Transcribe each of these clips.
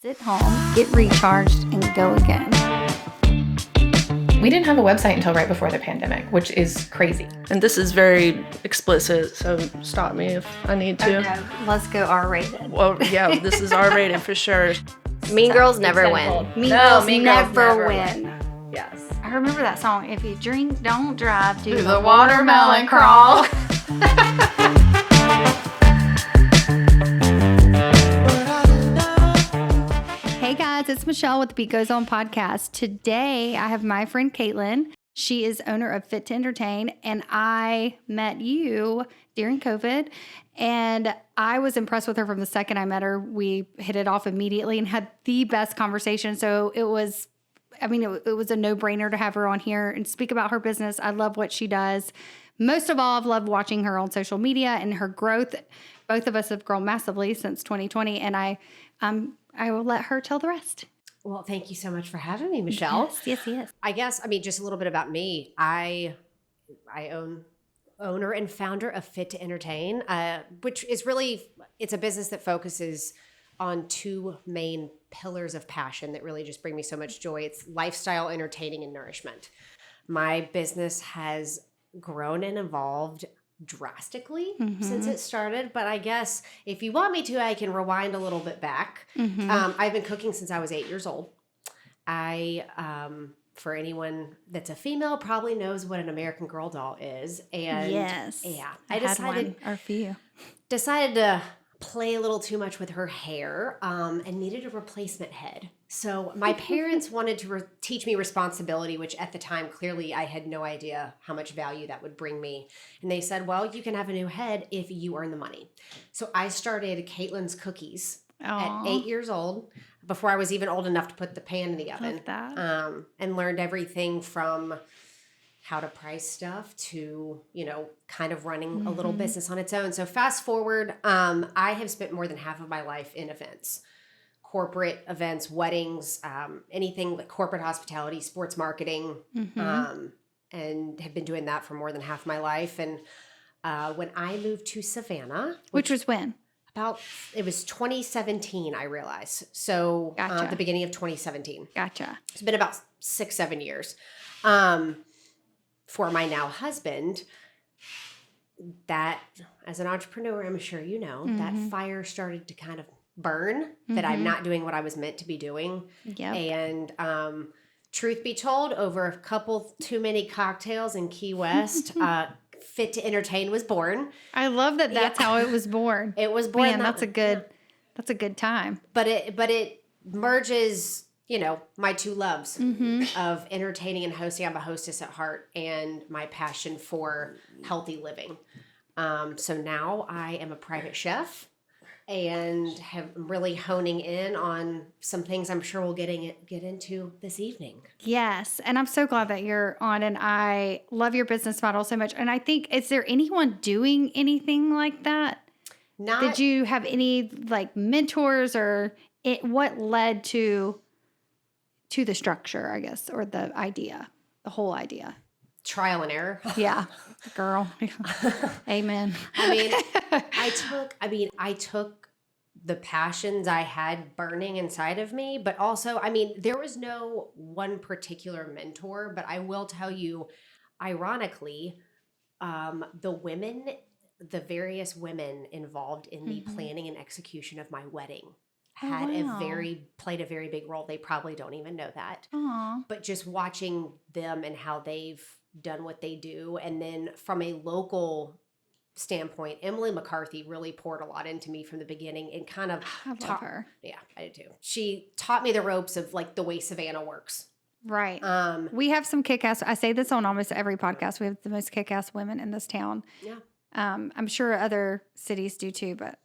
sit home, get recharged, and go again. We didn't have a website until right before the pandemic, which is crazy. And this is very explicit, so stop me if I need to. Oh, no. Let's go R-rated. Well, yeah, this is R-rated for sure. Mean Girls never win. Mean Girls Mean Girls never win. Yes. I remember that song. If you drink, don't drive. Do the watermelon crawl. Hey guys, it's Michelle with the Beet Goes On podcast. Today I have my friend Caitlin. She is owner of Fit to Entertain, and I met you during COVID, and I was impressed with her from the second I met her. We hit it off immediately and had the best conversation. So it was a no-brainer to have her on here and speak about her business. I love what she does. Most of all, I've loved watching her on social media and her growth. Both of us have grown massively since 2020, and I will let her tell the rest. Well, thank you so much for having me, Michelle. Yes. I guess, just a little bit about me. I own owner and founder of Fit to Entertain, which is really, it's a business that focuses on two main pillars of passion that really just bring me so much joy. It's lifestyle, entertaining, and nourishment. My business has grown and evolved drastically since it started, but I guess if you want me to, I can rewind a little bit back. I've been cooking since I was 8 years old. I for anyone that's a female probably knows what an American Girl doll is, and yes, I decided to play a little too much with her hair and needed a replacement head. So my parents wanted to teach me responsibility, which at the time, clearly I had no idea how much value that would bring me. And they said, well, you can have a new head if you earn the money. So I started Caitlin's Cookies at 8 years old, before I was even old enough to put the pan in the oven. Love that. And learned everything from how to price stuff to, kind of running a little business on its own. So fast forward, I have spent more than half of my life in events. Corporate events, weddings, anything like corporate hospitality, sports marketing, and have been doing that for more than half my life. And when I moved to Savannah, Which was when? It was 2017, I realized. So Gotcha. The beginning of 2017. Gotcha. It's been about 6-7 years. For my now husband, that as an entrepreneur, I'm sure you know, that fire started to kind of burn, that I'm not doing what I was meant to be doing. Yep. And truth be told, over a couple too many cocktails in Key West, Fit to Entertain was born. I love that that's how it was born. It was born. Man, that's a good time. But it merges, my two loves of entertaining and hosting. I'm a hostess at heart, and my passion for healthy living. So now I am a private chef and have really honing in on some things I'm sure we'll get into this evening. Yes. And I'm so glad that you're on, and I love your business model so much. And I think, is there anyone doing anything like that? Did you have any mentors, or what led to the structure, I guess, or the whole idea? Trial and error. Yeah. Girl. Amen. I took the passions I had burning inside of me, but also, there was no one particular mentor, but I will tell you, ironically, the various women involved in the planning and execution of my wedding played a very big role. They probably don't even know that. Aww. But just watching them and how they've done what they do. And then from a local standpoint, Emily McCarthy really poured a lot into me from the beginning and kind of love her. Yeah, I did too. She taught me the ropes of the way Savannah works. Right. We have some kick-ass, I say this on almost every podcast, we have the most kick-ass women in this town. Yeah. I'm sure other cities do too, but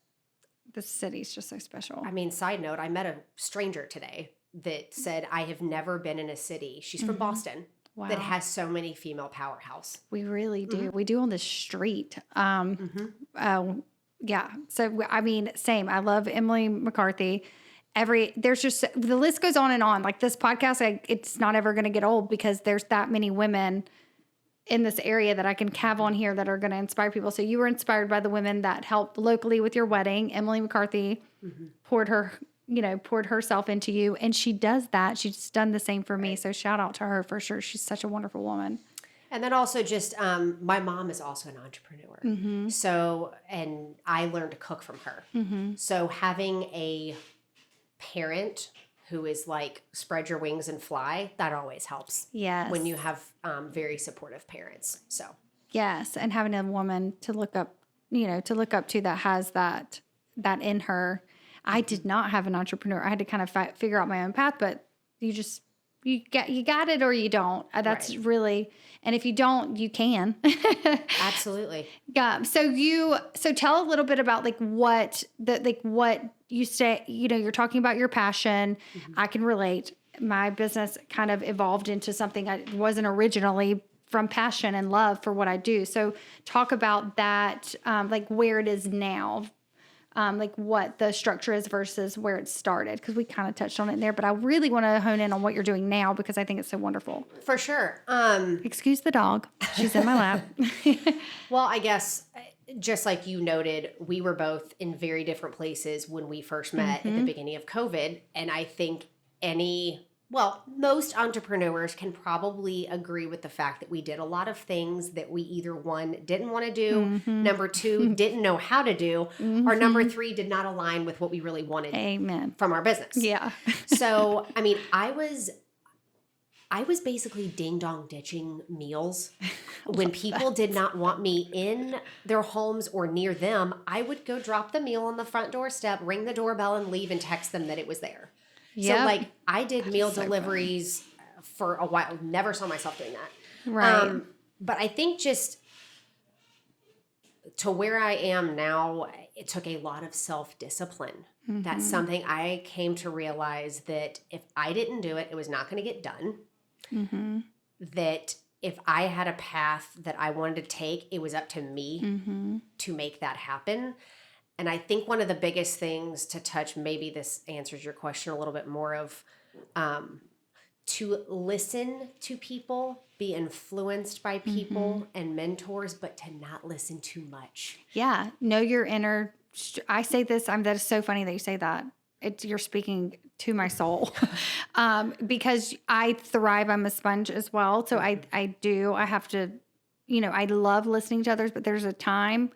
this city's just so special. Side note, I met a stranger today that said, I have never been in a city. She's from Boston. Wow. That has so many female powerhouse. We really do. We do on the street. Yeah. So, same. I love Emily McCarthy. There's just, the list goes on and on. Like this podcast, it's not ever going to get old because there's that many women in this area that I can have on here that are going to inspire people. So you were inspired by the women that helped locally with your wedding. Emily McCarthy poured her poured herself into you. And she does that. She's done the same for me. So shout out to her for sure. She's such a wonderful woman. And then also just my mom is also an entrepreneur. So, and I learned to cook from her. So having a parent who is like, spread your wings and fly, that always helps. Yes. When you have very supportive parents. So. Yes. And having a woman to look up, to that has that in her. I did not have an entrepreneur. I had to kind of figure out my own path, but you got it or you don't. That's right. Really, and if you don't, you can. Absolutely. Yeah. So tell a little bit about what you say, you're talking about your passion. I can relate. My business kind of evolved into something I wasn't originally from passion and love for what I do. So talk about that, where it is now, what the structure is versus where it started, because we kind of touched on it there, but I really want to hone in on what you're doing now because I think it's so wonderful. For sure. Excuse the dog. She's in my lap. Well, I guess just like you noted, we were both in very different places when we first met at the beginning of COVID. And I think most entrepreneurs can probably agree with the fact that we did a lot of things that we either one, didn't want to do, number two, didn't know how to do, or number three, did not align with what we really wanted from our business. Yeah. So, I mean, I was basically ding-dong ditching meals. When people did not want me in their homes or near them, I would go drop the meal on the front doorstep, ring the doorbell, and leave and text them that it was there. Yep. So I did meal deliveries for a while. Never saw myself doing that. Right. But I think just to where I am now, it took a lot of self-discipline. That's something I came to realize that if I didn't do it, it was not going to get done. That if I had a path that I wanted to take, it was up to me to make that happen. And I think one of the biggest things to touch, maybe this answers your question a little bit more, of to listen to people, be influenced by people and mentors, but to not listen too much. Yeah. Know your inner. I say this. That is so funny that you say that. You're speaking to my soul because I thrive. I'm a sponge as well. So I have to, I love listening to others, but there's a time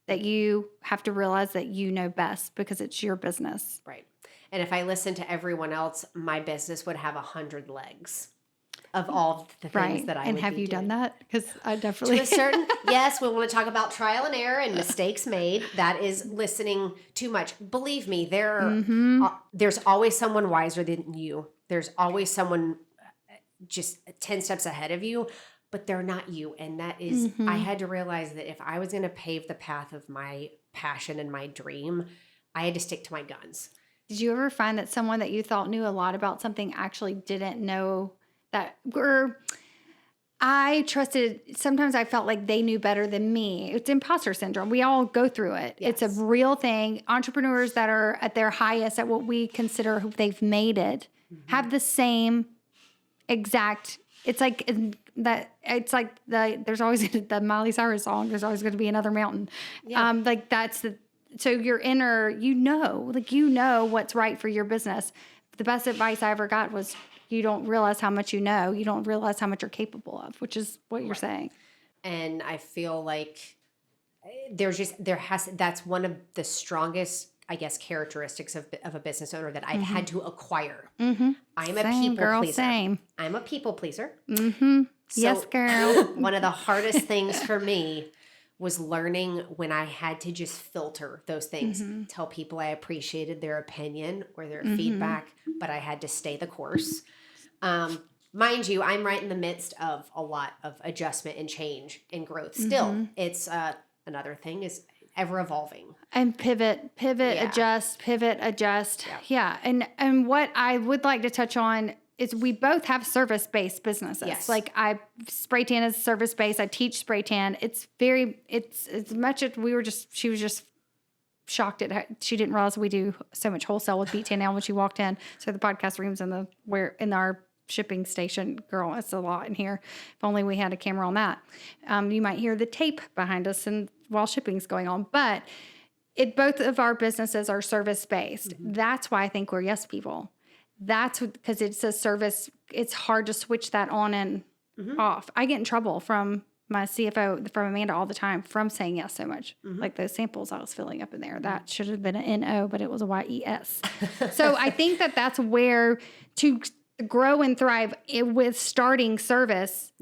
that you have to realize that you know best because it's your business. Right. And if I listened to everyone else, my business would have 100 legs of all the things that I would be doing. And have you done that? Because I definitely... To a certain... Yes, we want to talk about trial and error and mistakes made. That is listening too much. Believe me, there's always someone wiser than you. There's always someone just 10 steps ahead of you. But they're not you. And that is, I had to realize that if I was going to pave the path of my passion and my dream, I had to stick to my guns. Did you ever find that someone that you thought knew a lot about something actually didn't know that? Or I trusted, sometimes I felt like they knew better than me. It's imposter syndrome. We all go through it. Yes. It's a real thing. Entrepreneurs that are at their highest, at what we consider they've made it, have the same exact... It's like that. It's like there's always the Miley Cyrus song. There's always going to be another mountain. Yeah. That's the. So your inner, what's right for your business. The best advice I ever got was, you don't realize how much you know. You don't realize how much you're capable of, which is what you're saying. And I feel like that's one of the strongest, I guess, characteristics of a business owner that I've had to acquire. I'm a people pleaser. Same. I'm a people pleaser. So, yes, girl. One of the hardest things for me was learning when I had to just filter those things, tell people I appreciated their opinion or their feedback, but I had to stay the course. Mind you, I'm right in the midst of a lot of adjustment and change and growth. Still, it's another thing is ever evolving. And pivot, adjust. Yeah. And what I would like to touch on is we both have service-based businesses. Yes. Like spray tan is service-based. I teach spray tan. It's as much as she was just shocked at she didn't realize we do so much wholesale with Beettan now when she walked in. So the podcast room's in our shipping station. Girl, it's a lot in here. If only we had a camera on that. You might hear the tape behind us and while shipping's going on, but both of our businesses are service based. That's why I think we're yes people. That's because it's a service. It's hard to switch that on and off. I get in trouble from my CFO, from Amanda, all the time from saying yes so much. Like those samples I was filling up in there, that should have been an NO, but it was a YES. So I think that that's where to grow and thrive with starting service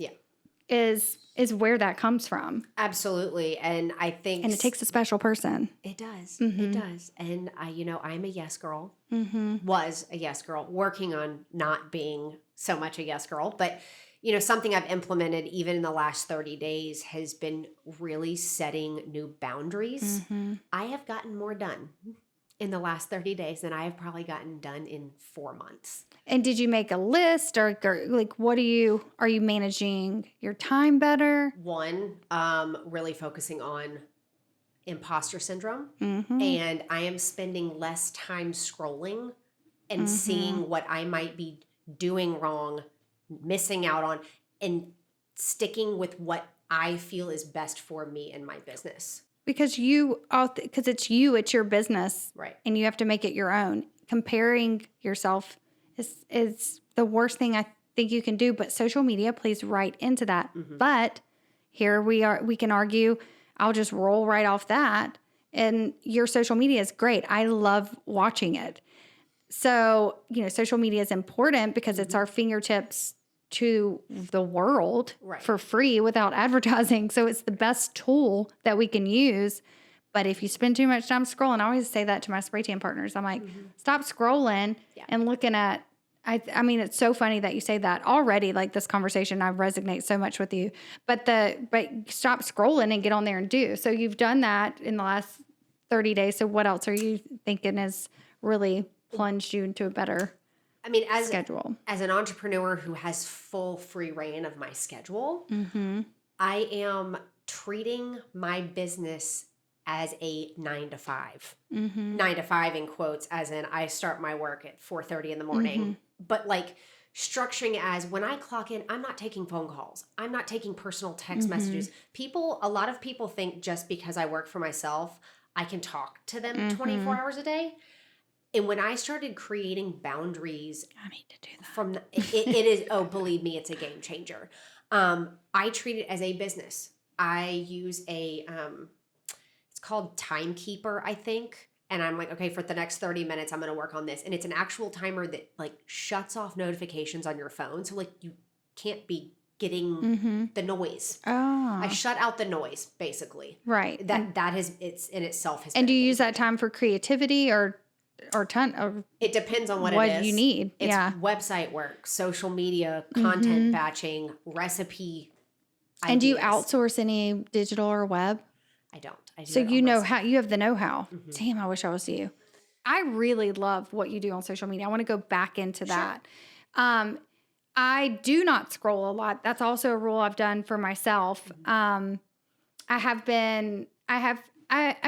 is where that comes from. Absolutely. And I think... And it takes a special person. It does. It does. And I'm a yes girl. Was a yes girl, working on not being so much a yes girl. But, something I've implemented even in the last 30 days has been really setting new boundaries. I have gotten more done in the last 30 days than I have probably gotten done in 4 months. And did you make a list or like, are you managing your time better? One, really focusing on imposter syndrome. And I am spending less time scrolling and seeing what I might be doing wrong, missing out on, and sticking with what I feel is best for me and my business. Because it's your business. Right. And you have to make it your own. Comparing yourself is the worst thing I think you can do, but social media plays right into that. But here we can argue, I'll just roll right off that. And your social media is great. I love watching it. So, social media is important because it's our fingertips to the world for free without advertising. So it's the best tool that we can use. But if you spend too much time scrolling, I always say that to my spray tan partners. I'm like, stop scrolling and looking at, I mean, it's so funny that you say that already, like this conversation, I resonate so much with you, but stop scrolling and get on there and do. So you've done that in the last 30 days. So what else are you thinking has really plunged you into a better schedule? As an entrepreneur who has full free reign of my schedule, I am treating my business as a 9 to 5. 9 to 5 in quotes, as in I start my work at 4:30 in the morning. But like structuring as when I clock in, I'm not taking phone calls. I'm not taking personal text messages. A lot of people think just because I work for myself, I can talk to them 24 hours a day. And when I started creating boundaries, I need to do that. It is, believe me, it's a game changer. I treat it as a business. I use it's called Timekeeper, I think. And I'm like, okay, for the next 30 minutes, I'm going to work on this. And it's an actual timer that like shuts off notifications on your phone. So like you can't be getting the noise. I shut out the noise, basically. Right. It's in itself. And do you use that time for creativity or it depends on what it is. You need. It's website work, social media, content batching, recipe ideas. And do you outsource any digital or web? I don't. I do. So you have the know-how. Damn, I wish I was you. I really love what you do on social media. I want to go back into that. I do not scroll a lot. That's also a rule I've done for myself. I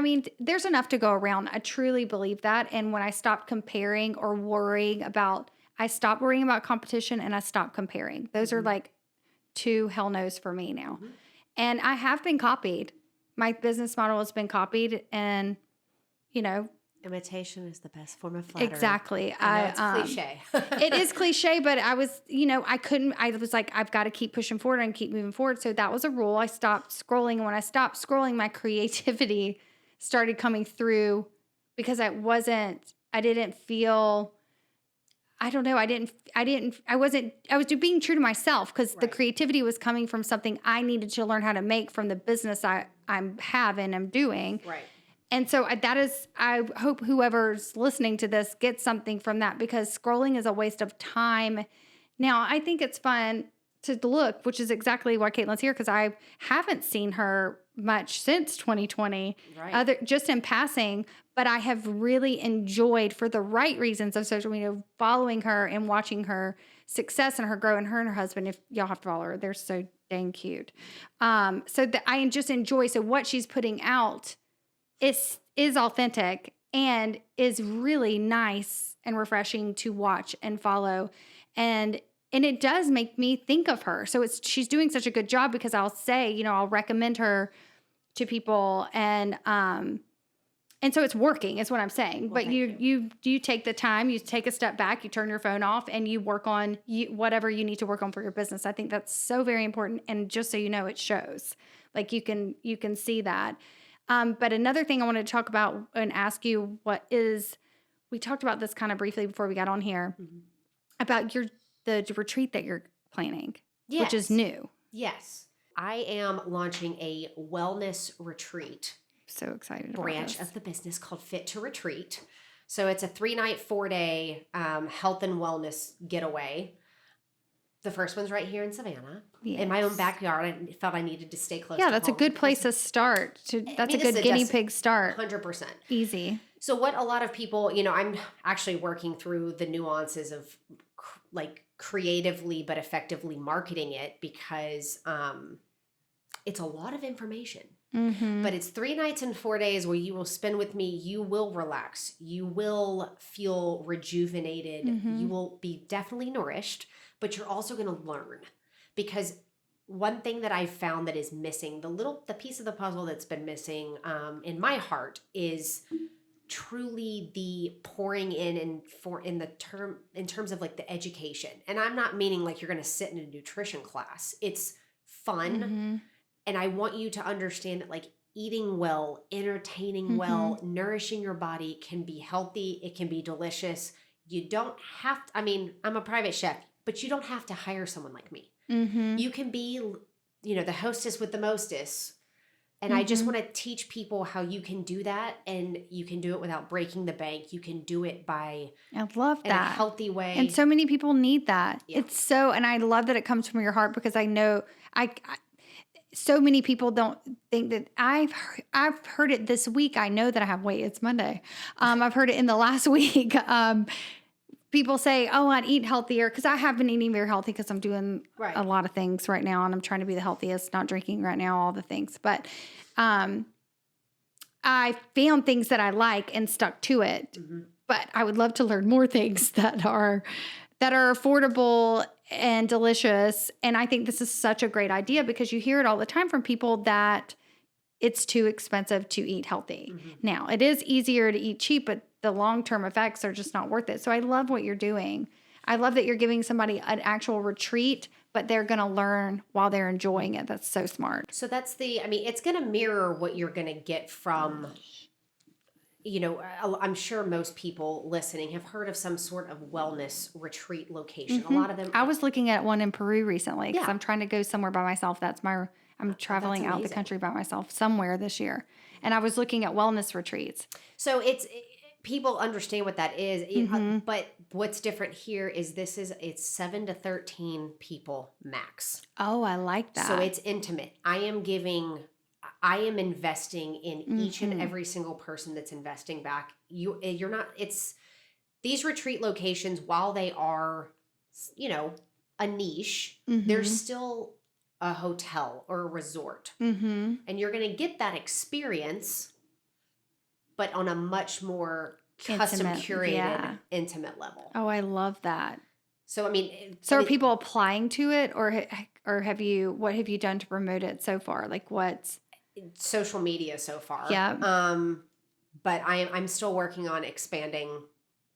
mean, there's enough to go around. I truly believe that. And when I stopped comparing or I stopped worrying about competition and I stopped comparing. Those are like 2 hell no's for me now. And I have been copied. My business model has been copied and, imitation is the best form of flattery. Exactly. It's cliche. It is cliche, but I was like, I've got to keep pushing forward and keep moving forward. So that was a rule. I stopped scrolling. And when I stopped scrolling, my creativity started coming through because I was being true to myself because the creativity was coming from something I needed to learn how to make from the business I have and I'm doing. Right. And so I hope whoever's listening to this gets something from that because scrolling is a waste of time. Now, I think it's fun to look, which is exactly why Caitlin's here because I haven't seen her much since 2020, just in passing, but I have really enjoyed for the right reasons of social media, following her and watching her success and her grow and her husband. If y'all have to follow her, they're so dang cute. So that I just enjoy. So what she's putting out is authentic and is really nice and refreshing to watch and follow. And it does make me think of her. So she's doing such a good job because I'll say, I'll recommend her to people and And so it's working is what I'm saying. Well, But you take the time, you take a step back, you turn your phone off, and you work on whatever you need to work on for your business. I think that's so very important. And just so you know, it shows. Like you can see that. But another thing I wanted to talk about and ask you we talked about this kind of briefly before we got on here about the retreat that you're planning, which is new. Yes. I am launching a wellness retreat. So excited branch about this. of the business called Fit to Retreat. So it's a 3-night, 4-day health and wellness getaway. The first one's right here in Savannah, in my own backyard. I felt I needed to stay close. Yeah, that's a good place to start. That's a good guinea pig start. 100%. Easy. So what a lot of people, I'm actually working through the nuances of like creatively but effectively marketing it because it's a lot of information. But it's 3 nights and 4 days where you will spend with me. You will relax. You will feel rejuvenated. You will be definitely nourished, but you're also going to learn because one thing that I've found that is missing, the piece of the puzzle that's been missing in my heart is truly the pouring in terms of like the education. And I'm not meaning like you're going to sit in a nutrition class. It's fun. And I want you to understand that like eating well, entertaining well, nourishing your body can be healthy. It can be delicious. You don't have to, I'm a private chef, but you don't have to hire someone like me. You can be, the hostess with the mostess. And I just want to teach people how you can do that. And you can do it without breaking the bank. You can do it I love that. in a healthy way. And so many people need that. Yeah. And I love that it comes from your heart because I know so many people don't think that I've heard it this week. I know that I have weight. It's Monday. I've heard it in the last week. People say, oh, I'd eat healthier because I have been eating very healthy because I'm doing a lot of things right now and I'm trying to be the healthiest, not drinking right now, all the things. But I found things that I like and stuck to it. But I would love to learn more things that are affordable and delicious. And I think this is such a great idea because you hear it all the time from people that it's too expensive to eat healthy. Now, it is easier to eat cheap, but the long-term effects are just not worth it. So I love what you're doing. I love that you're giving somebody an actual retreat, but they're going to learn while they're enjoying it. That's so smart. So that's it's going to mirror what you're going to get from, I'm sure most people listening have heard of some sort of wellness retreat location. A lot of them. I was looking at one in Peru recently because I'm trying to go somewhere by myself. I'm traveling out the country by myself somewhere this year. And I was looking at wellness retreats. So people understand what that is. But what's different here is it's 7 to 13 people max. Oh, I like that. So it's intimate. I am investing in each and every single person that's investing back. These retreat locations, while they are, a niche, they're still a hotel or a resort. And you're going to get that experience, but on a much more custom curated, intimate level. Oh, I love that. So, are people applying to it or what have you done to promote it so far? Like what's social media so far? Yeah. But I'm still working on expanding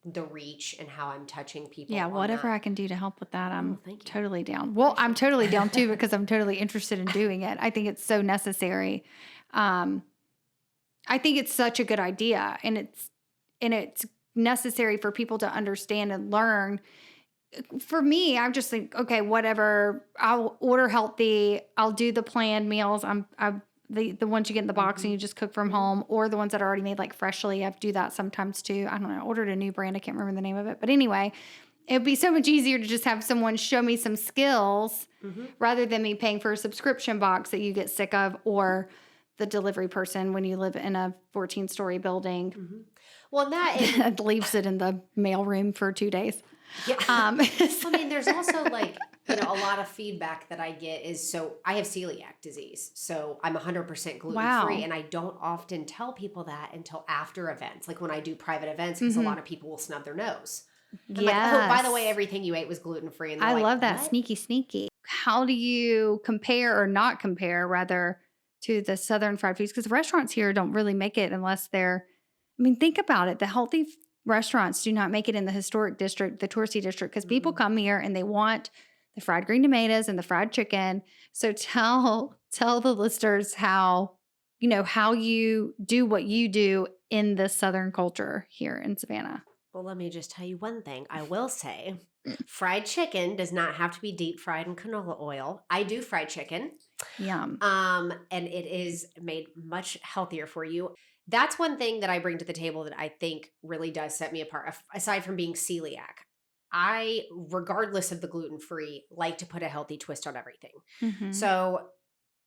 the reach and how I'm touching people. Yeah, whatever I can do to help with that, I'm totally down. Well, I'm totally down too because I'm totally interested in doing it. I think it's so necessary. I think it's such a good idea, and it's necessary for people to understand and learn. For me, I'm just like, okay, whatever. I'll order healthy. I'll do the planned meals. The ones you get in the box and you just cook from home, or the ones that are already made like freshly. I do that sometimes too. I don't know. I ordered a new brand. I can't remember the name of it. But anyway, it would be so much easier to just have someone show me some skills rather than me paying for a subscription box that you get sick of, or the delivery person when you live in a 14-story building. Well, that leaves it in the mail room for 2 days. Yeah. There's also like, a lot of feedback that I get is, so I have celiac disease, so I'm 100% gluten-free, and I don't often tell people that until after events, like when I do private events, because a lot of people will snub their nose. I'm like, oh, by the way, everything you ate was gluten-free. And I love that. What? Sneaky. How do you compare or not compare, rather, to the Southern fried foods? Because restaurants here don't really make it unless they're I mean, think about it. The healthy restaurants do not make it in the historic district, the touristy district, because people come here and they want the fried green tomatoes and the fried chicken. So tell the listeners how you do what you do in the Southern culture here in Savannah. Well, let me just tell you one thing. I will say fried chicken does not have to be deep fried in canola oil. I do fried chicken. Yum. And it is made much healthier for you. That's one thing that I bring to the table that I think really does set me apart. Aside from being celiac, I, regardless of the gluten-free, like to put a healthy twist on everything. Mm-hmm. So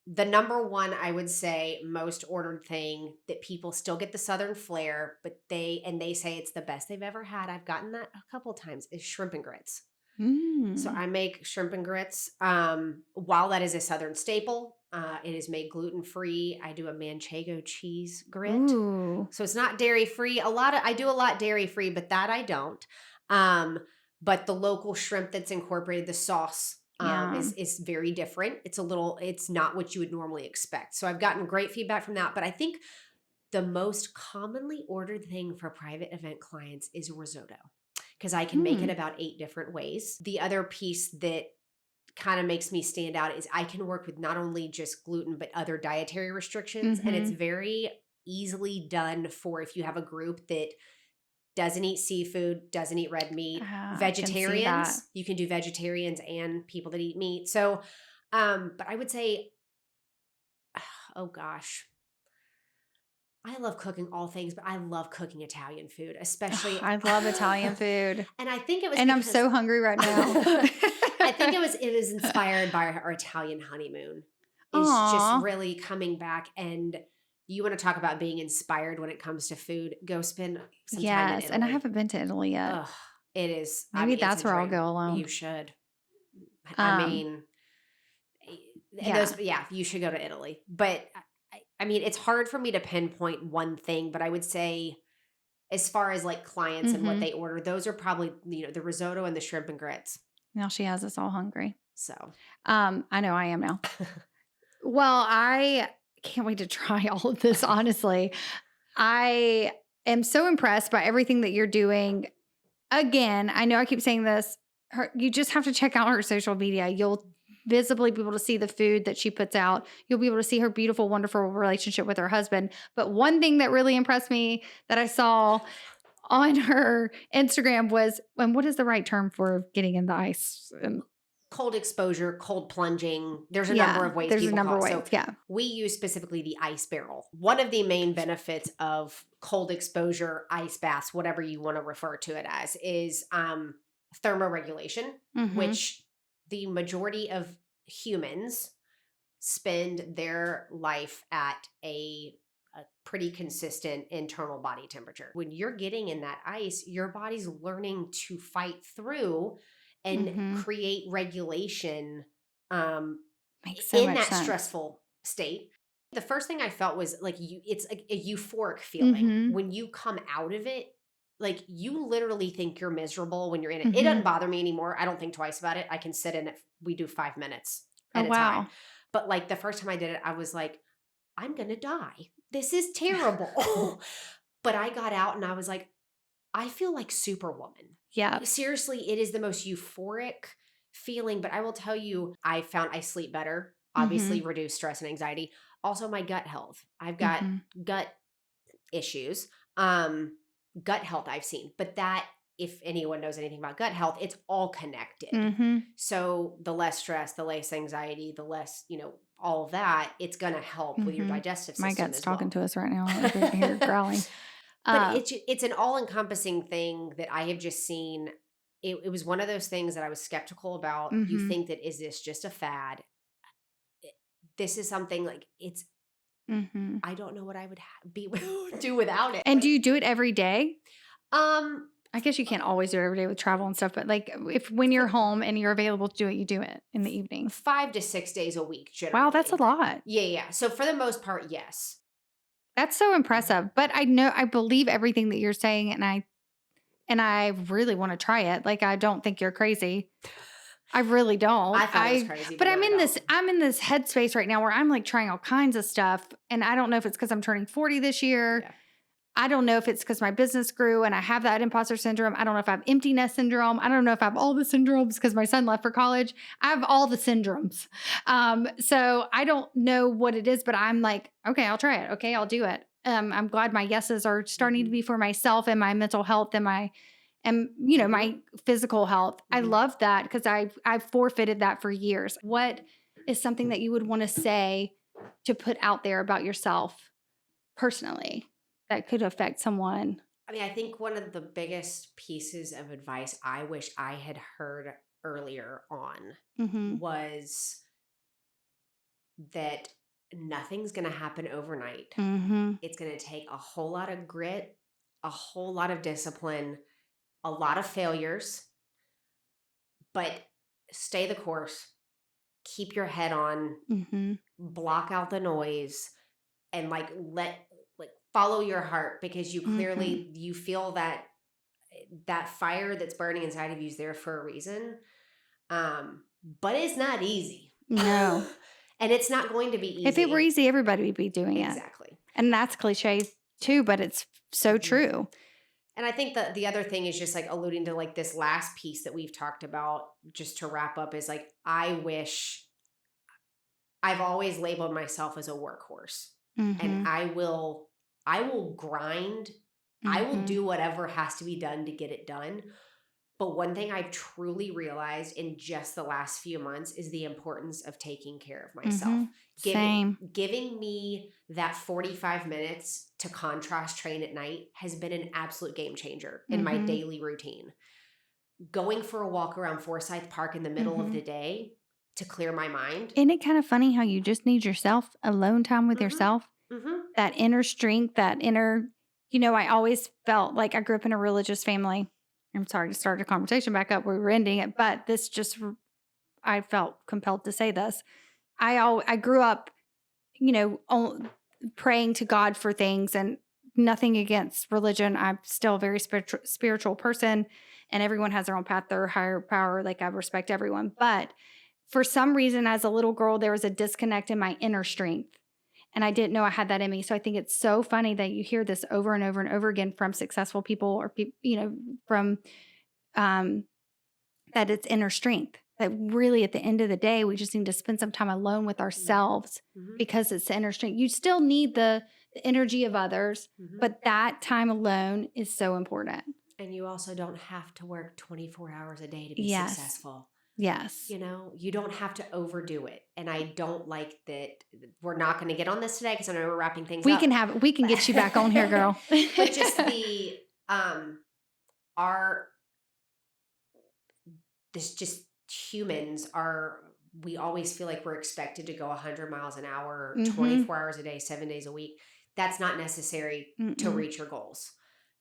the number one, I would say, most ordered thing that people still get the Southern flair, but they say it's the best they've ever had. I've gotten that a couple of times, is shrimp and grits. So I make shrimp and grits. While that is a Southern staple, it is made gluten-free. I do a manchego cheese grit. Ooh. So it's not dairy-free. I do a lot dairy-free, but that I don't. But the local shrimp that's incorporated, the sauce is very different. It's not what you would normally expect. So I've gotten great feedback from that. But I think the most commonly ordered thing for private event clients is risotto, because I can make it about 8 different ways. The other piece that kind of makes me stand out is I can work with not only just gluten, but other dietary restrictions. And it's very easily done for if you have a group that doesn't eat seafood, doesn't eat red meat, vegetarians. You can do vegetarians and people that eat meat. So, but I would say, oh gosh, I love cooking all things, but I love cooking Italian food, especially. I love Italian food. And I think it was, and I'm so hungry right now. I think it was inspired by our Italian honeymoon. Is just really coming back, and you want to talk about being inspired when it comes to food. Go spend some time in Italy. And I haven't been to Italy yet. Ugh, it is. Maybe that's where I'll go alone. You should. I mean, you should go to Italy. But I mean, it's hard for me to pinpoint one thing, but I would say, as far as like clients and what they order, those are probably, the risotto and the shrimp and grits. Now she has us all hungry. So, I know I am now. Well, I can't wait to try all of this, honestly. I am so impressed by everything that you're doing. Again, I know I keep saying this. You just have to check out her social media. You'll visibly be able to see the food that she puts out. You'll be able to see her beautiful, wonderful relationship with her husband. But one thing that really impressed me that I saw on her Instagram was, and what is the right term for getting in the ice? Cold exposure, cold plunging. There's a number of ways. We use specifically the ice barrel. One of the main benefits of cold exposure, ice baths, whatever you want to refer to it as, is thermoregulation, which the majority of humans spend their life at a pretty consistent internal body temperature. When you're getting in that ice, your body's learning to fight through and create regulation in that stressful state. The first thing I felt was like it's like a euphoric feeling when you come out of it. Like you literally think you're miserable when you're in it. It doesn't bother me anymore. I don't think twice about it. I can sit in it. We do 5 minutes at a time. But like the first time I did it, I was like, I'm going to die. This is terrible. But I got out and I was like, I feel like Superwoman. Yeah. Seriously, it is the most euphoric feeling. But I will tell you, I found I sleep better, obviously reduce stress and anxiety. Also my gut health. I've got gut issues. Gut health I've seen. But that, if anyone knows anything about gut health, it's all connected. So the less stress, the less anxiety, the less, all of that, it's going to help with your digestive system. My gut's talking to us right now. I hear it growling. But it's an all-encompassing thing that I have just seen. It was one of those things that I was skeptical about. You think that, is this just a fad? This is something like it's, I don't know what I would do without it. And do you do it every day? I guess you can't always do it every day with travel and stuff, but like when you're home and you're available to do it, you do it in the evening. 5 to 6 days a week, generally. Wow, that's a lot. Yeah. So for the most part, yes. That's so impressive. But I believe everything that you're saying, and I really want to try it. Like, I don't think you're crazy. I really don't. I thought it was crazy. But I'm in this headspace right now where I'm like trying all kinds of stuff. And I don't know if it's because I'm turning 40 this year. Yeah. I don't know if it's because my business grew and I have that imposter syndrome. I don't know if I have empty nest syndrome. I don't know if I have all the syndromes because my son left for college. I have all the syndromes. So I don't know what it is, but I'm like, okay, I'll try it. Okay, I'll do it. I'm glad my yeses are starting to be for myself and my mental health and my physical health. I love that because I've forfeited that for years. What is something that you would want to say to put out there about yourself personally that could affect someone? I mean, I think one of the biggest pieces of advice I wish I had heard earlier on was that nothing's going to happen overnight. It's going to take a whole lot of grit, a whole lot of discipline, a lot of failures, but stay the course, keep your head on, block out the noise, and follow your heart, because you clearly, you feel that fire that's burning inside of you is there for a reason. But it's not easy. No. And it's not going to be easy. If it were easy, everybody would be doing it. Exactly. And that's cliche too, but it's so true. And I think that the other thing is just like alluding to like this last piece that we've talked about, just to wrap up, is like, I've always labeled myself as a workhorse, and I will grind. I will do whatever has to be done to get it done. But one thing I've truly realized in just the last few months is the importance of taking care of myself. Giving me that 45 minutes to contrast train at night has been an absolute game changer in my daily routine. Going for a walk around Forsyth Park in the middle of the day to clear my mind. Isn't it kind of funny how you just need yourself, alone time with yourself? That inner strength, that inner, I always felt like I grew up in a religious family. I'm sorry to start a conversation back up. We were ending it, but I felt compelled to say this. I grew up, praying to God for things, and nothing against religion. I'm still a very spiritual person, and everyone has their own path, their higher power. Like, I respect everyone. But for some reason, as a little girl, there was a disconnect in my inner strength. And I didn't know I had that in me. So I think it's so funny that you hear this over and over and over again from successful people, or from that it's inner strength. That really, at the end of the day, we just need to spend some time alone with ourselves, because it's the inner strength. You still need the energy of others, but that time alone is so important. And you also don't have to work 24 hours a day to be successful. Yes. You don't have to overdo it. And I don't like that. We're not going to get on this today because I know we're wrapping things up. We can get you back on here, girl. But just humans we always feel like we're expected to go 100 miles an hour, 24 hours a day, 7 days a week. That's not necessary to reach your goals.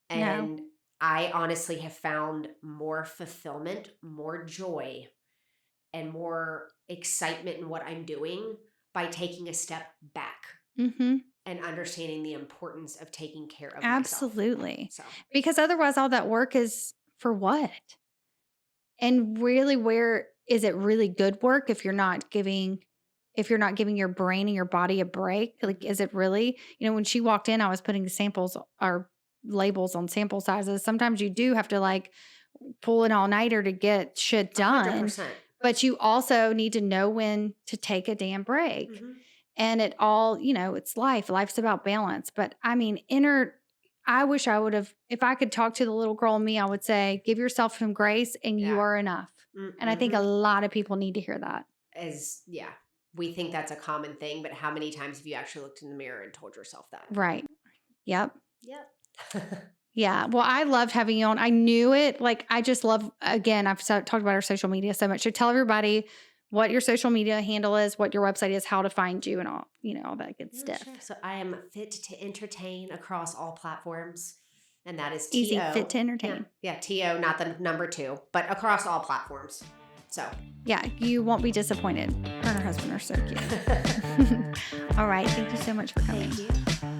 And I honestly have found more fulfillment, more joy, and more excitement in what I'm doing by taking a step back and understanding the importance of taking care of myself. Absolutely. So. Because otherwise all that work is for what? And really, where is it really good work if you're not giving your brain and your body a break? Like, is it really, when she walked in, I was putting the samples or labels on sample sizes. Sometimes you do have to like pull an all-nighter to get shit done. 100%. But you also need to know when to take a damn break. And it all, it's life. Life's about balance. But I mean, I wish I would have, if I could talk to the little girl in me, I would say, give yourself some grace and you are enough. And I think a lot of people need to hear that. We think that's a common thing, but how many times have you actually looked in the mirror and told yourself that? Right. Yep. Yeah. Well, I loved having you on. I knew it. Like, I just love, again, I've talked about our social media so much. So tell everybody what your social media handle is, what your website is, how to find you, and all, all that good stuff. Sure. So I am Fit to Entertain across all platforms. And that is Easy, T-O. Fit to Entertain. Yeah, T-O, not the number 2, but across all platforms. So. Yeah, you won't be disappointed. Her and her husband are so cute. All right. Thank you so much for coming. Thank you.